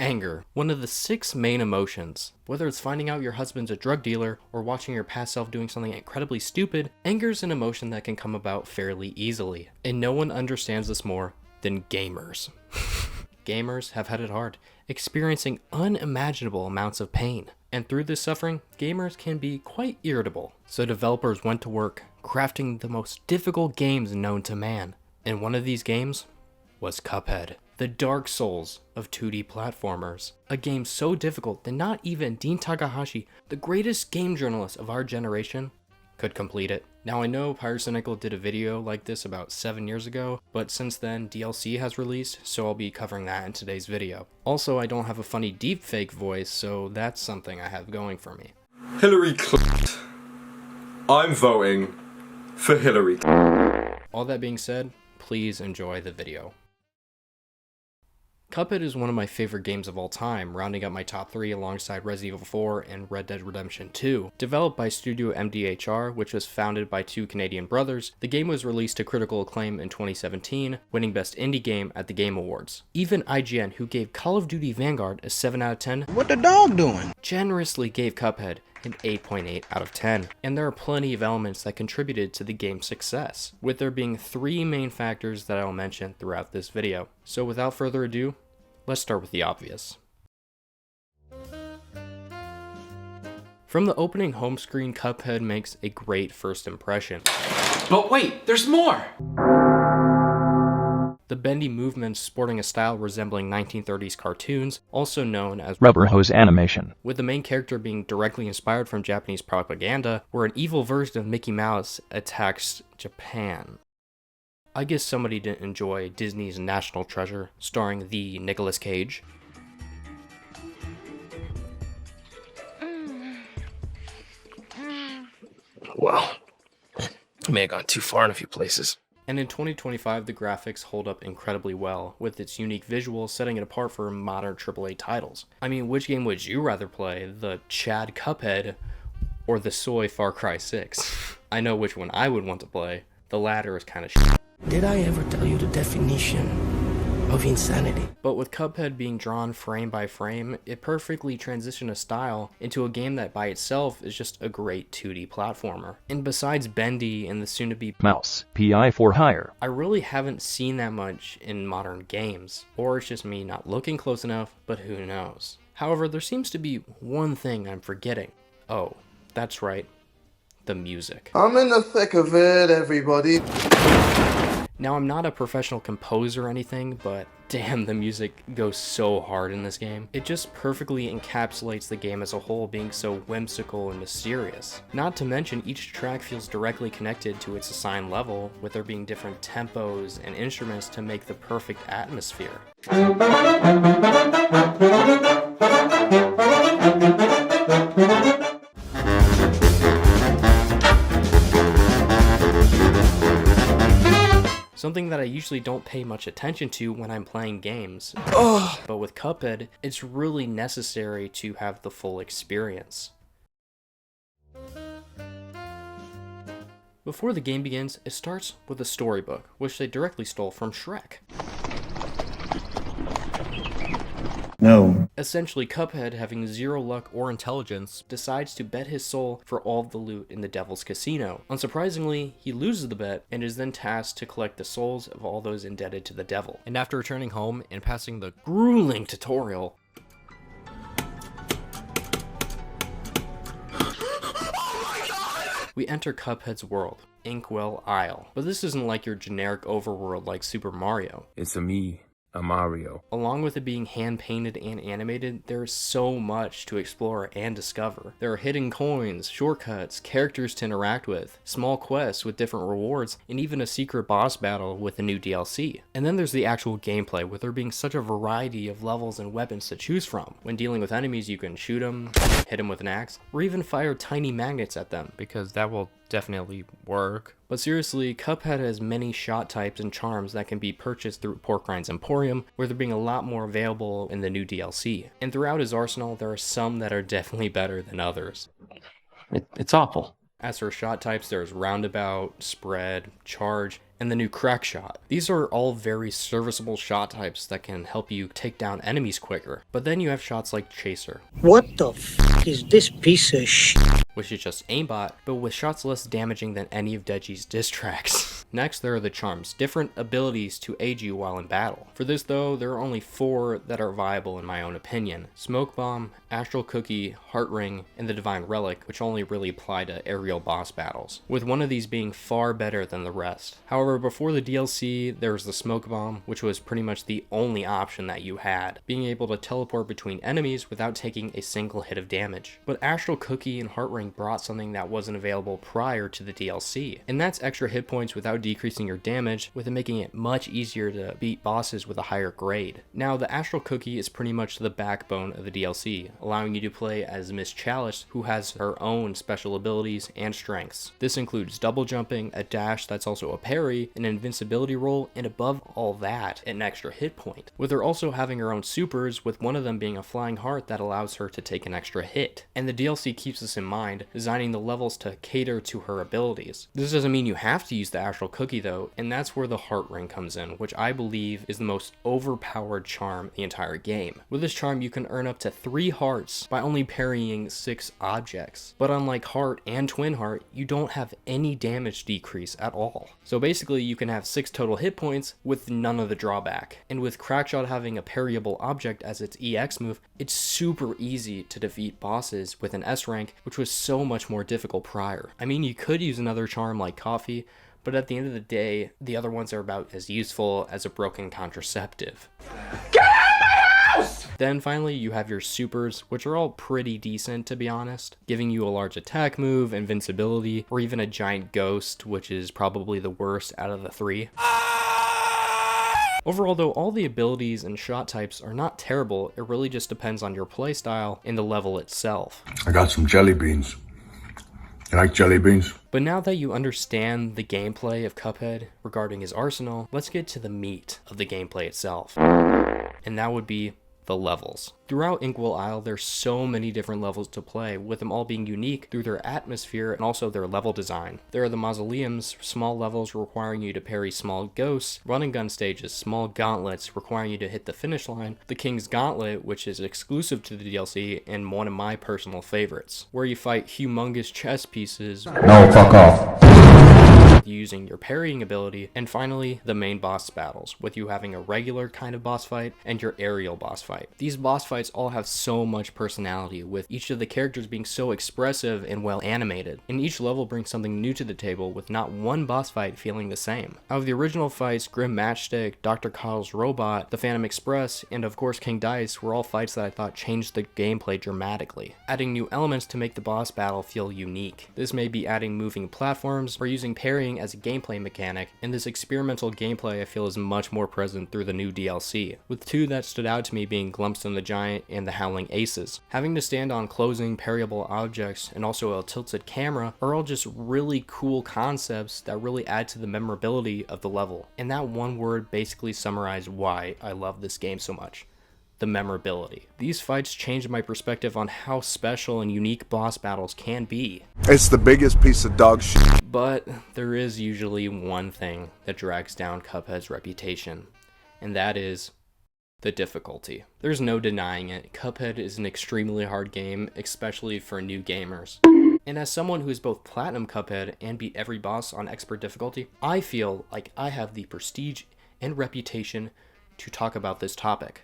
Anger, one of the 6 main emotions. Whether it's finding out your husband's a drug dealer or watching your past self doing something incredibly stupid, anger is an emotion that can come about fairly easily. And no one understands this more than gamers. Gamers have had it hard, experiencing unimaginable amounts of pain. And through this suffering, gamers can be quite irritable. So developers went to work crafting the most difficult games known to man. And one of these games was Cuphead, the Dark Souls of 2D platformers. A game so difficult that not even Dean Takahashi, the greatest game journalist of our generation, could complete it. Now I know Pyrocynical did a video like this about 7 years ago, but since then DLC has released, so I'll be covering that in today's video. Also, I don't have a funny deepfake voice, so that's something I have going for me. Hillary Clinton. I'm voting for Hillary. All that being said, please enjoy the video. Cuphead is one of my favorite games of all time, rounding up my top 3 alongside Resident Evil 4 and Red Dead Redemption 2. Developed by Studio MDHR, which was founded by 2 Canadian brothers, the game was released to critical acclaim in 2017, winning Best Indie Game at the Game Awards. Even IGN, who gave Call of Duty Vanguard a 7 out of 10, what the dog doing? Generously gave Cuphead an 8.8 out of 10. And there are plenty of elements that contributed to the game's success, with there being 3 main factors that I will mention throughout this video. So without further ado, let's start with the obvious. From the opening home screen, Cuphead makes a great first impression. But wait, there's more! The bendy movements sporting a style resembling 1930s cartoons, also known as rubber hose animation, with the main character being directly inspired from Japanese propaganda, where an evil version of Mickey Mouse attacks Japan. I guess somebody didn't enjoy Disney's National Treasure, starring the Nicolas Cage. Well, I may have gone too far in a few places. And in 2025, the graphics hold up incredibly well, with its unique visuals setting it apart for modern AAA titles. I mean, which game would you rather play, the Chad Cuphead or the Soy Far Cry 6? I know which one I would want to play. The latter is kind of shit. Did I ever tell you the definition of insanity? But with Cuphead being drawn frame by frame, it perfectly transitioned a style into a game that by itself is just a great 2D platformer. And besides Bendy and the soon-to-be mouse, PI for hire, I really haven't seen that much in modern games. Or it's just me not looking close enough, but who knows. However, there seems to be one thing I'm forgetting. Oh, that's right. The music. I'm in the thick of it, everybody. Now, I'm not a professional composer or anything, but damn, the music goes so hard in this game. It just perfectly encapsulates the game as a whole, being so whimsical and mysterious. Not to mention, each track feels directly connected to its assigned level, with there being different tempos and instruments to make the perfect atmosphere. Something that I usually don't pay much attention to when I'm playing games. But with Cuphead, it's really necessary to have the full experience. Before the game begins, it starts with a storybook, which they directly stole from Shrek. No. Essentially, Cuphead, having 0 luck or intelligence, decides to bet his soul for all of the loot in the Devil's Casino. Unsurprisingly, he loses the bet and is then tasked to collect the souls of all those indebted to the devil. And after returning home and passing the grueling tutorial, we enter Cuphead's world, Inkwell Isle. But this isn't like your generic overworld like Super Mario. It's me, a Mario. Along with it being hand-painted and animated, there is so much to explore and discover. There are hidden coins, shortcuts, characters to interact with, small quests with different rewards, and even a secret boss battle with a new DLC. And then there's the actual gameplay, with there being such a variety of levels and weapons to choose from. When dealing with enemies, you can shoot them, hit them with an axe, or even fire tiny magnets at them, because that will definitely work. But seriously, Cuphead has many shot types and charms that can be purchased through Porkrind's Emporium, where there being a lot more available in the new DLC. And throughout his arsenal, there are some that are definitely better than others. It's awful. As for shot types, there's Roundabout, Spread, Charge, and the new crack shot. These are all very serviceable shot types that can help you take down enemies quicker. But then you have shots like Chaser, What the f is this piece of shit? which is just aimbot, but with shots less damaging than any of Deji's diss tracks. Next, there are the charms, different abilities to aid you while in battle. For this though, there are only 4 that are viable in my own opinion. Smoke Bomb, Astral Cookie, Heart Ring, and the Divine Relic, which only really apply to aerial boss battles, with one of these being far better than the rest. However, before the DLC, there was the Smoke Bomb, which was pretty much the only option that you had, being able to teleport between enemies without taking a single hit of damage. But Astral Cookie and Heart Ring brought something that wasn't available prior to the DLC, and that's extra hit points without decreasing your damage, with it making it much easier to beat bosses with a higher grade. Now, the Astral Cookie is pretty much the backbone of the DLC, allowing you to play as Miss Chalice, who has her own special abilities and strengths. This includes double jumping, a dash that's also a parry, an invincibility roll, and above all that, an extra hit point, with her also having her own supers, with one of them being a flying heart that allows her to take an extra hit. And the DLC keeps this in mind, designing the levels to cater to her abilities. This doesn't mean you have to use the Astral Cookie though, and that's where the Heart Ring comes in, which I believe is the most overpowered charm in the entire game. With this charm, you can earn up to 3 hearts by only parrying 6 objects. But unlike Heart and Twin Heart, you don't have any damage decrease at all. So basically you can have 6 total hit points with none of the drawback. And with Crackshot having a parryable object as its EX move, it's super easy to defeat bosses with an S rank, which was so much more difficult prior. I mean, you could use another charm like Coffee, but at the end of the day, the other ones are about as useful as a broken contraceptive. Then finally, you have your supers, which are all pretty decent to be honest, giving you a large attack move, invincibility, or even a giant ghost, which is probably the worst out of the 3. Overall though, all the abilities and shot types are not terrible, it really just depends on your playstyle and the level itself. I got some jelly beans. You like jelly beans? But now that you understand the gameplay of Cuphead regarding his arsenal, let's get to the meat of the gameplay itself. And that would be the levels. Throughout Inkwell Isle, there's so many different levels to play, with them all being unique through their atmosphere and also their level design. There are the mausoleums, small levels requiring you to parry small ghosts, run and gun stages, small gauntlets requiring you to hit the finish line, the King's Gauntlet, which is exclusive to the DLC and one of my personal favorites, where you fight humongous chess pieces. No, fuck off. Using your parrying ability, and finally the main boss battles, with you having a regular kind of boss fight and your aerial boss fight. These boss fights all have so much personality, with each of the characters being so expressive and well animated, and each level brings something new to the table, with not one boss fight feeling the same. Out of the original fights, Grim Matchstick, Dr. Kyle's Robot, the Phantom Express, and of course King Dice were all fights that I thought changed the gameplay dramatically, adding new elements to make the boss battle feel unique. This may be adding moving platforms or using parrying as a gameplay mechanic, and this experimental gameplay I feel is much more present through the new DLC, with 2 that stood out to me being Glumpston the Giant and the Howling Aces. Having to stand on closing parryable objects and also a tilted camera are all just really cool concepts that really add to the memorability of the level, and that one word basically summarized why I love this game so much. The memorability. These fights changed my perspective on how special and unique boss battles can be. It's the biggest piece of dog shit. But there is usually one thing that drags down Cuphead's reputation, and that is the difficulty. There's no denying it, Cuphead is an extremely hard game, especially for new gamers. And as someone who has both platinum Cuphead and beat every boss on expert difficulty, I feel like I have the prestige and reputation to talk about this topic.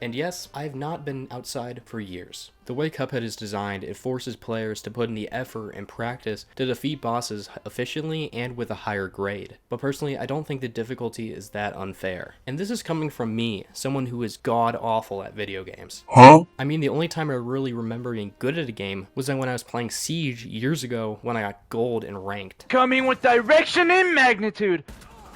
And yes, I have not been outside for years. The way Cuphead is designed, it forces players to put in the effort and practice to defeat bosses efficiently and with a higher grade. But personally, I don't think the difficulty is that unfair. And this is coming from me, someone who is god-awful at video games. Huh? I mean, the only time I really remember being good at a game was when I was playing Siege years ago when I got gold and ranked. Coming with direction and magnitude.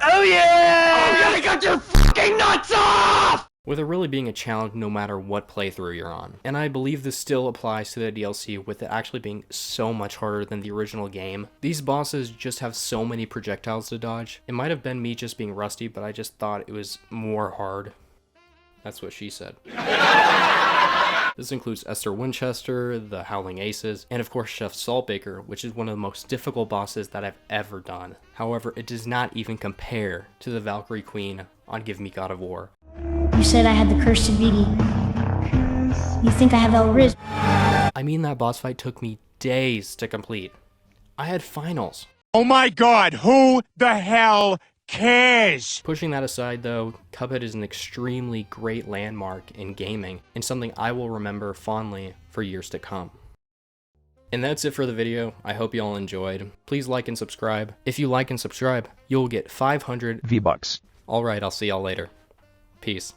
Oh yeah! I'm gonna cut your fucking nuts off! With it really being a challenge no matter what playthrough you're on. And I believe this still applies to the DLC, with it actually being so much harder than the original game. These bosses just have so many projectiles to dodge. It might have been me just being rusty, but I just thought it was more hard. That's what she said. This includes Esther Winchester, the Howling Aces, and of course Chef Saltbaker, which is one of the most difficult bosses that I've ever done. However, it does not even compare to the Valkyrie Queen on Give Me God of War. You said I had the cursed Vidi. You think I have El Riz? I mean, that boss fight took me days to complete. I had finals. Oh my god, who the hell cares? Pushing that aside though, Cuphead is an extremely great landmark in gaming and something I will remember fondly for years to come. And that's it for the video. I hope you all enjoyed. Please like and subscribe. If you like and subscribe, you'll get 500 V-Bucks. Alright, I'll see y'all later. Peace.